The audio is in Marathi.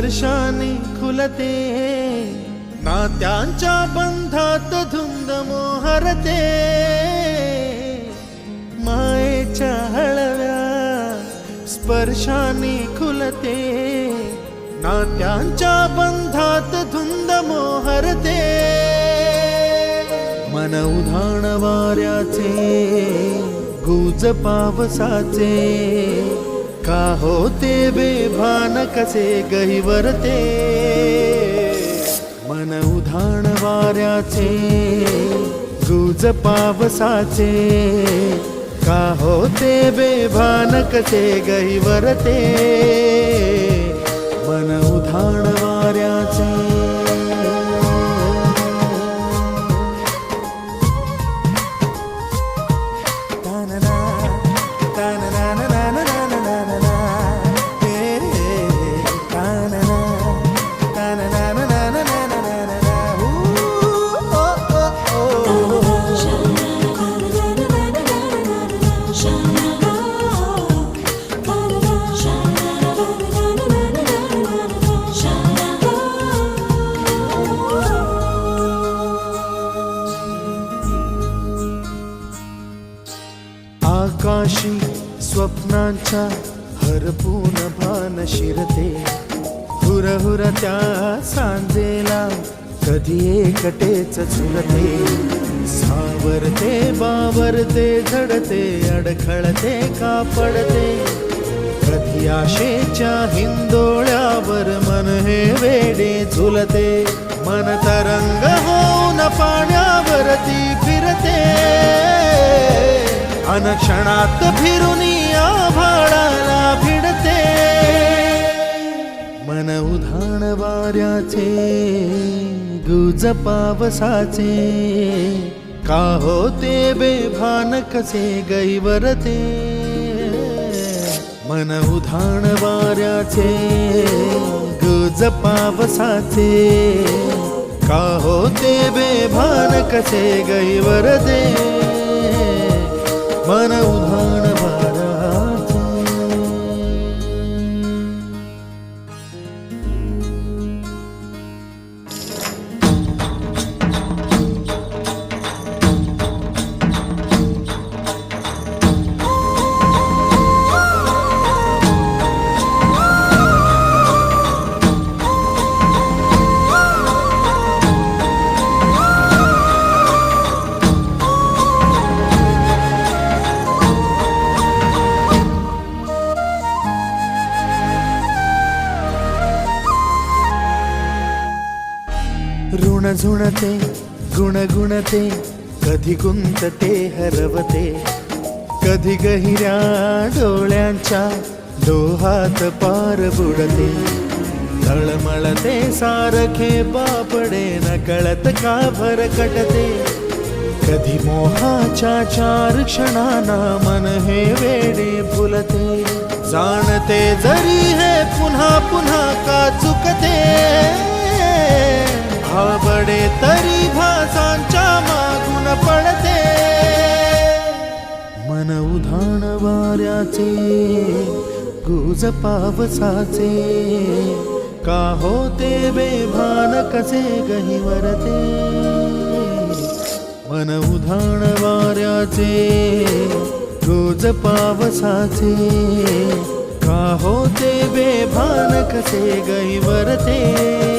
स्पर्शाने खुलते, नात्यांच्या बंधात धुंद मोहरते, मायेच्या हळव्या स्पर्शाने खुलते, नात्यांच्या बंधात धुंद मोहरते, मन उधाण वाऱ्याचे गुज पावसाचे, का होते बेभान कसे गहिवरते, मन उधाण वाऱ्याचे गुज पावसाचे, का होते बेभान कसे गहिवरते, मन उधाण वाऱ्याचे. आकाशी स्वप्नांच्या हरपून भान शिरते, हुरहुर त्या सांजेला कधी एकटेच झुलते, सावरते बावरते झडते, अडखळते का पडते, कधी आशेच्या हिंदोळ्यावर मन हे वेडे झुलते, मन तरंग होऊन पाण्यावरती फिरते, अनक्षणात फिरून आभाळाला भिडते, मन उधाण वाऱ्याचे गुज पावसाचे, का होते बेभान कसे गहिवरते, मन उधाण वाऱ्याचे गुज पावसाचे, का होते बेभान कसे गहिवरते, मन उधाण वाऱ्याचे. ऋण झुणते गुणगुणते, कधी गुंतते हरवते, कधी गहिऱ्या डोळ्यांच्या डोहात पार बुडते, तळमळते सारखे बापडे नकळत का भरकटते, कधी मोहाच्या चार क्षणांना मन हे वेडे फुलते, जाणते जरी हे पुन्हा पुन्हा का चुकते, भाबडे तरी भासांच्या मागून पडते, मन उधाण वाऱ्याचे गुज पावसाचे, का होते बेभान कसे गहिवरते, मन उधाण वाऱ्याचे गुज पावसाचे, का होते बेभान कसे गहिवरते.